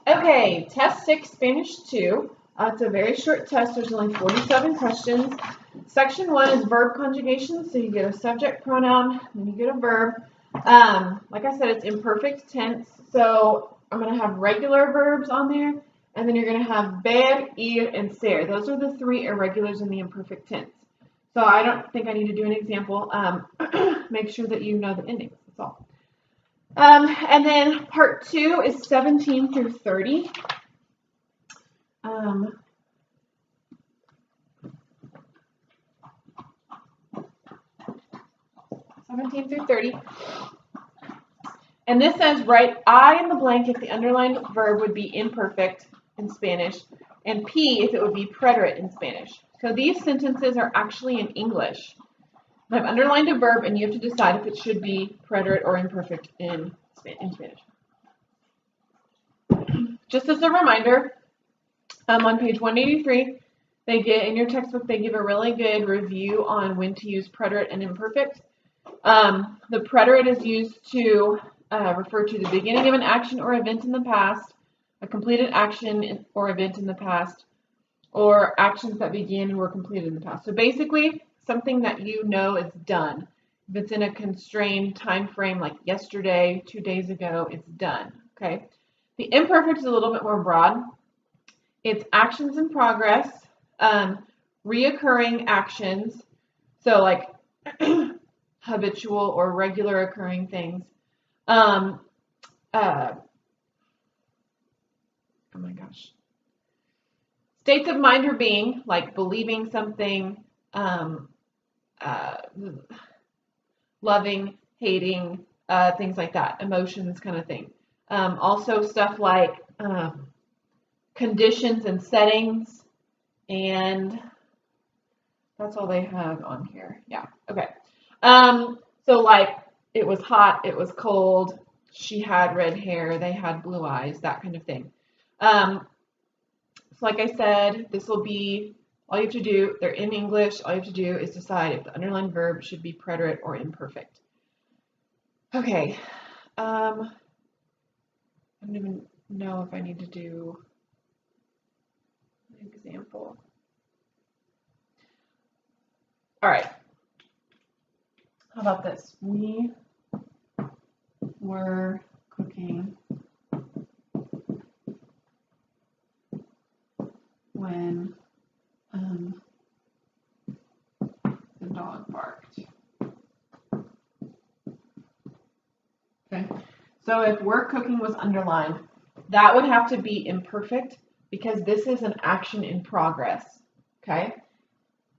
Okay, test 6, Spanish 2. It's a very short test. There's only 47 questions. Section 1 is verb conjugations. So you get a subject pronoun, then you get a verb. Like I said, it's imperfect tense. So I'm going to have regular verbs on there. And then you're going to have ver, ir, and ser. Those are the 3 irregulars in the imperfect tense. So I don't think I need to do an example. Make sure that you know the endings. That's all. And then part 2 is 17 through 30. 17 through 30. And this says, write I in the blank if the underlined verb would be imperfect in Spanish, and P if it would be preterite in Spanish. So these sentences are actually in English. I've underlined a verb, and you have to decide if it should be preterite or imperfect in Spanish. Just as a reminder, on page 183, in your textbook, they give a really good review on when to use preterite and imperfect. The preterite is used to refer to the beginning of an action or event in the past, a completed action or event in the past, or actions that began and were completed in the past. So basically, something that you know is done. If it's in a constrained time frame like yesterday, 2 days ago, it's done. Okay. The imperfect is a little bit more broad. It's actions in progress, reoccurring actions, so like habitual or regular occurring things. Oh my gosh. States of mind or being, like believing something, loving, hating, things like that, emotions kind of thing. Also stuff like conditions and settings, and that's all they have on here. Yeah, okay. So like it was hot, it was cold, she had red hair, they had blue eyes, that kind of thing. So like I said, this will be, all you have to do, they're in English, all you have to do is decide if the underlined verb should be preterite or imperfect. Okay, I don't even know if I need to do an example. All right, how about this? We were cooking when the dog barked. Okay, so if "we're cooking" was underlined, that would have to be imperfect because this is an action in progress. Okay,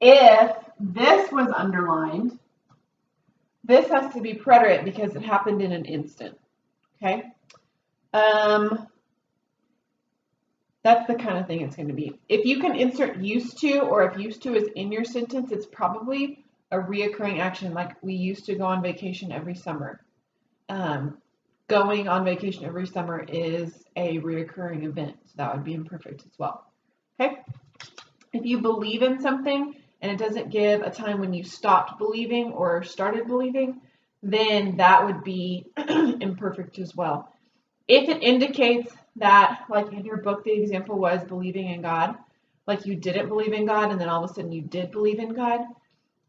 if this was underlined, this has to be preterite because it happened in an instant. Okay, that's the kind of thing it's going to be. If you can insert used to, or if used to is in your sentence, it's probably a reoccurring action, like we used to go on vacation every summer. Going on vacation every summer is a reoccurring event, so that would be imperfect as well. Okay. If you believe in something and it doesn't give a time when you stopped believing or started believing, then that would be imperfect as well. If it indicates that, like in your book, the example was believing in God, like you didn't believe in God and then all of a sudden you did believe in God,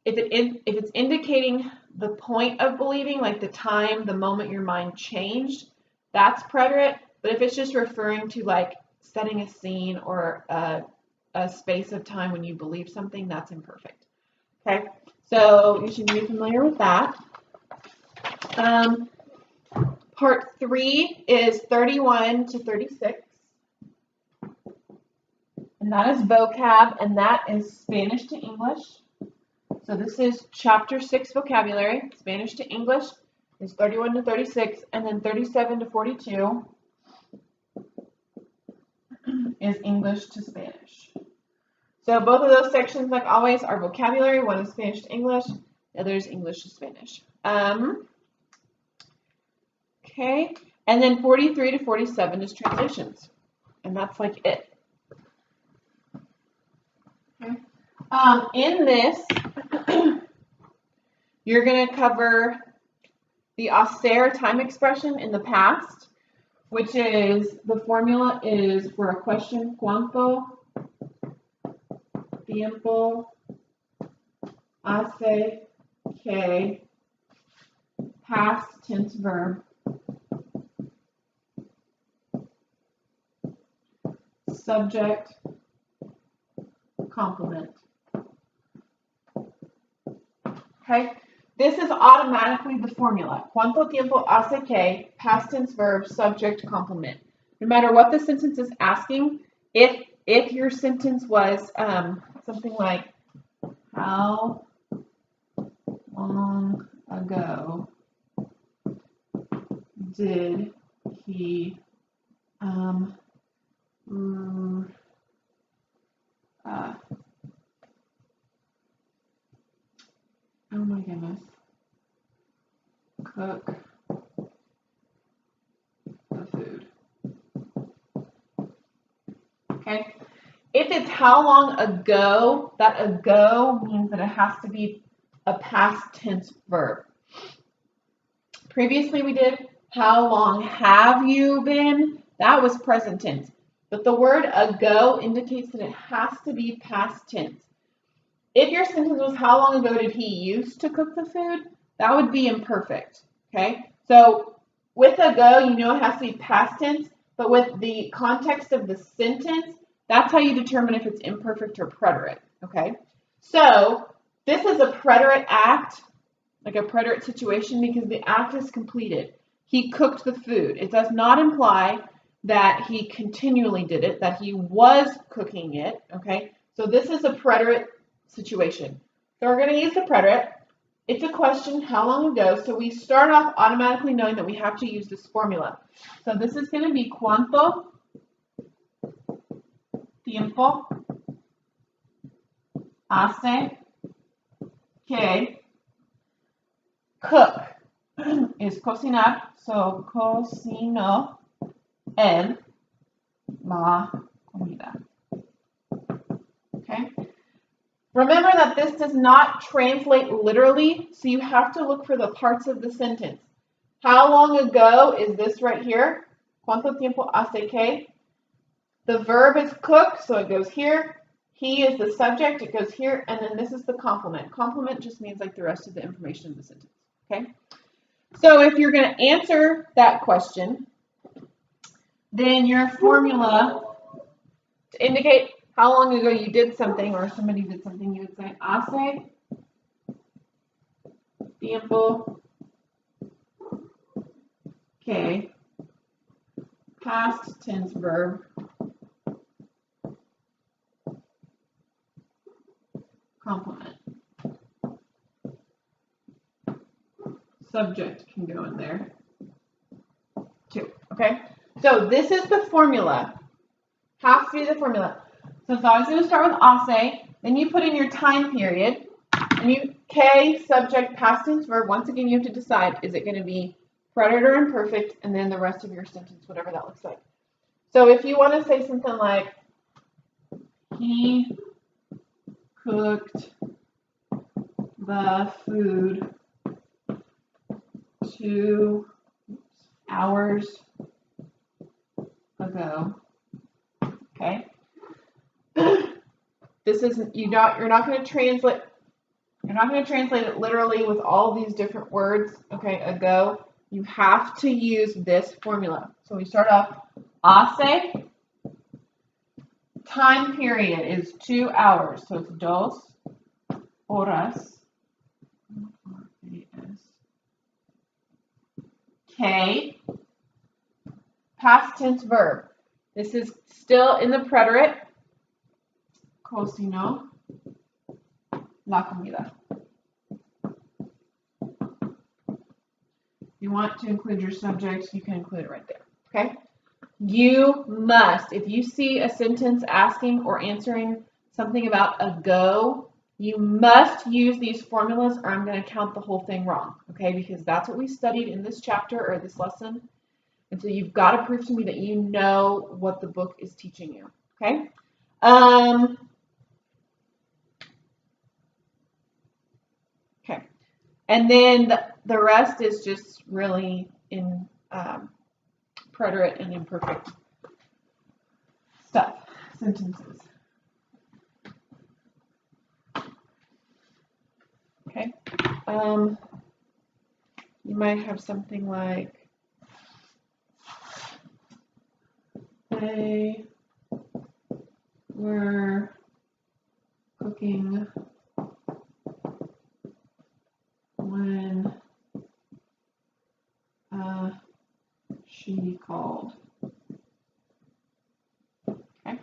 if it's indicating the point of believing, like the time, the moment your mind changed, that's preterite. But if it's just referring to like setting a scene or a space of time when you believe something, that's imperfect. Okay, so you should be familiar with that. Part 3 is 31 to 36. And that is vocab, and that is Spanish to English. So this is chapter 6 vocabulary. Spanish to English is 31 to 36, and then 37 to 42 is English to Spanish. So both of those sections, like always, are vocabulary. One is Spanish to English, the other is English to Spanish. Okay, and then 43 to 47 is translations, and that's like it. Okay. In this, you're going to cover the hacer time expression in the past which is, the formula is for a question, ¿cuánto tiempo hace que, past tense verb, subject, complement. Okay? This is automatically the formula. ¿Cuánto tiempo hace que, past tense verb, subject, complement. No matter what the sentence is asking, if your sentence was something like, how long ago did he oh my goodness, cook the food. Okay. If it's how long ago, that ago means that it has to be a past tense verb. Previously we did how long have you been? That was present tense. But the word ago indicates that it has to be past tense. If your sentence was how long ago did he used to cook the food, that would be imperfect. Okay? So with ago, you know it has to be past tense, but with the context of the sentence, that's how you determine if it's imperfect or preterite. Okay? So this is a preterite act, like a preterite situation, because the act is completed. He cooked the food. It does not imply that he continually did it, that he was cooking it. Okay? So this is a preterite situation. So we're going to use the preterite. It's a question, how long ago? So we start off automatically knowing that we have to use this formula. So this is going to be ¿cuánto tiempo hace que, cook is cocinar, so cocinó él la comida. Okay? Remember that this does not translate literally, so you have to look for the parts of the sentence. How long ago is this right here? ¿Cuánto tiempo hace que? The verb is cook, so it goes here. He is the subject, it goes here, and then this is the complement. Complement just means like the rest of the information in the sentence. Okay? So if you're going to answer that question, then your formula to indicate how long ago you did something or somebody did something, you would say hace tiempo que, past tense verb, complement. Subject can go in there too. Okay? So this is the formula. Has to be the formula. So it's always going to start with hace, then you put in your time period, and you que, subject, past tense verb. Once again, you have to decide, is it going to be preterite or imperfect, and then the rest of your sentence, whatever that looks like. So if you want to say something like, he cooked the food 2 hours ago. Okay. This isn't, you're not going to translate it literally with all these different words. Okay, ago. You have to use this formula. So we start off hace, time period is 2 hours. So it's 2 horas. Que, past tense verb. This is still in the preterite. Cocinó la comida. If you want to include your subjects, you can include it right there. Okay? You must, if you see a sentence asking or answering something about ago, you must use these formulas or I'm going to count the whole thing wrong. Okay? Because that's what we studied in this chapter or this lesson. And so you've got to prove to me that you know what the book is teaching you. Okay? Okay. And then the rest is just really in preterite and imperfect stuff, sentences. Okay. You might have something like, they were cooking when she called. Okay.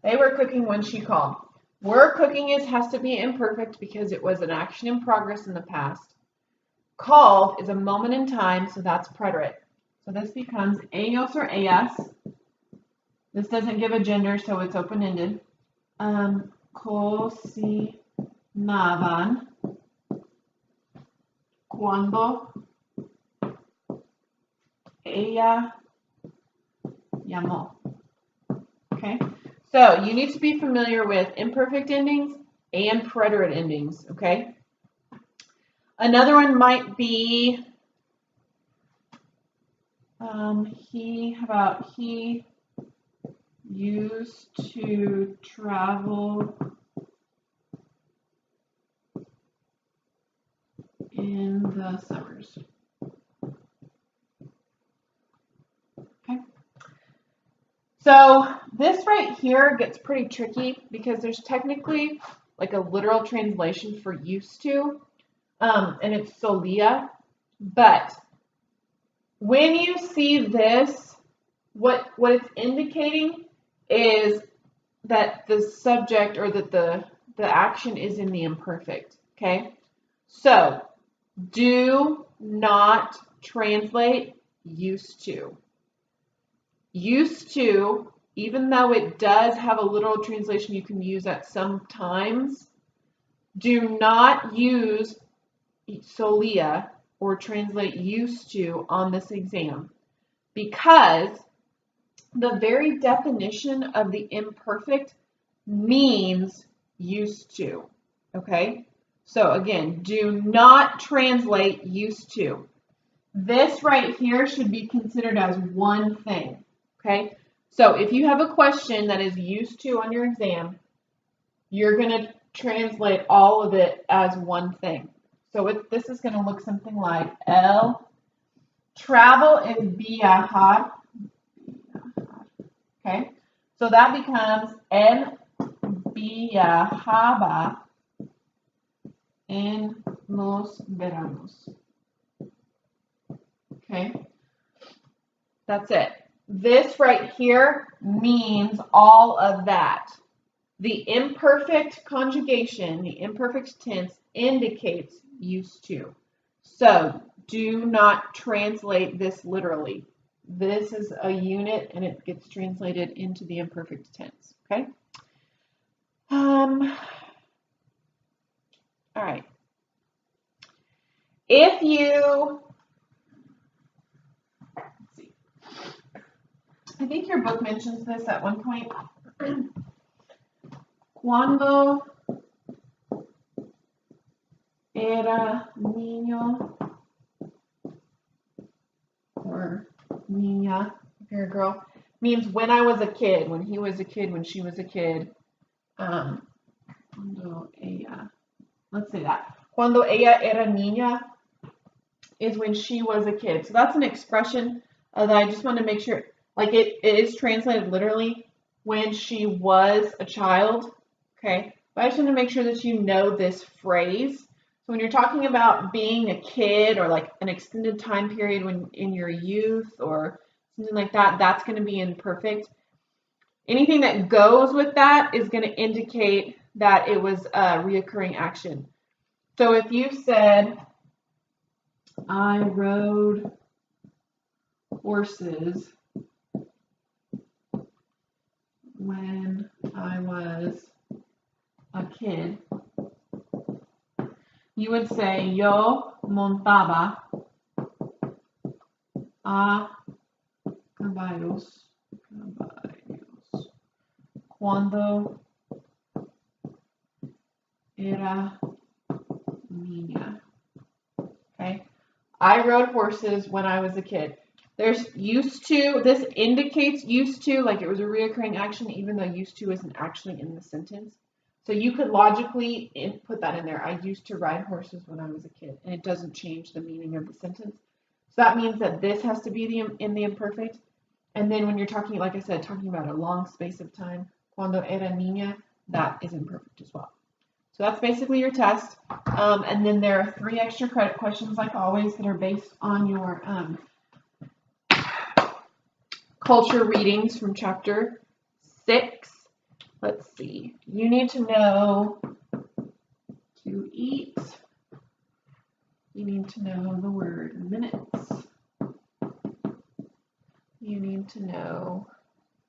They were cooking when she called. Were cooking has to be imperfect because it was an action in progress in the past. Called is a moment in time, so that's preterite. So this becomes ellos or ellas. This doesn't give a gender, so it's open-ended. Cocinaban cuando ella llamó. Okay, so you need to be familiar with imperfect endings and preterite endings. Okay, another one might be he used to travel in the summers. Okay. So this right here gets pretty tricky because there's technically like a literal translation for used to, and it's solia. But when you see this, what it's indicating is that the subject or that the action is in the imperfect. Okay. So do not translate used to. Used to, even though it does have a literal translation you can use at some times, do not use solia or translate used to on this exam, because the very definition of the imperfect means used to. Okay? So again, do not translate used to. This right here should be considered as one thing. Okay? So if you have a question that is used to on your exam, you're going to translate all of it as one thing. So this is going to look something like travel is viajar. Okay? So that becomes él viajaba en los veranos. Okay? That's it. This right here means all of that. The imperfect conjugation, the imperfect tense, indicates used to. So do not translate this literally. This is a unit and it gets translated into the imperfect tense. Okay? All right. If you, let's see, I think your book mentions this at one point. Cuando era niño or niña, if you're a girl, means when I was a kid, when he was a kid, when she was a kid. Cuando ella, let's say that. Cuando ella era niña is when she was a kid. So that's an expression that I just want to make sure, like it is translated literally when she was a child. Okay, but I just want to make sure that you know this phrase. So when you're talking about being a kid or like an extended time period when in your youth or something like that, that's going to be imperfect. Anything that goes with that is going to indicate that it was a reoccurring action. So if you said, I rode horses when I was a kid, you would say, yo montaba a caballos cuando era niña. Okay, I rode horses when I was a kid. There's used to. This indicates used to, like it was a reoccurring action, even though used to isn't actually in the sentence. So you could logically put that in there. I used to ride horses when I was a kid, and it doesn't change the meaning of the sentence. So that means that this has to be in the imperfect. And then when you're talking, like I said, talking about a long space of time, cuando era niña, that is imperfect as well. So that's basically your test. And then there are 3 extra credit questions, like always, that are based on your culture readings from chapter 6. Let's see. You need to know to eat. You need to know the word minutes. You need to know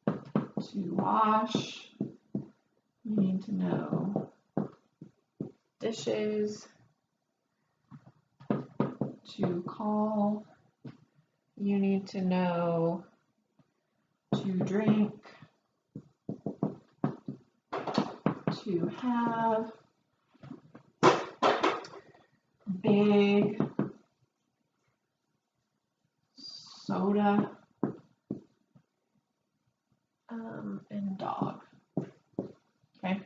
to wash. You need to know dishes. To call. You need to know to drink. To have. Big. Soda. And dog. Okay.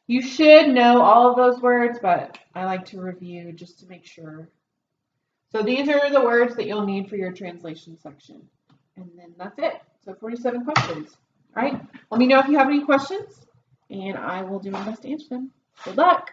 You should know all of those words, but I like to review just to make sure. So these are the words that you'll need for your translation section. And then that's it. So 47 questions. All right. Let me know if you have any questions, and I will do my best to answer them. Good luck.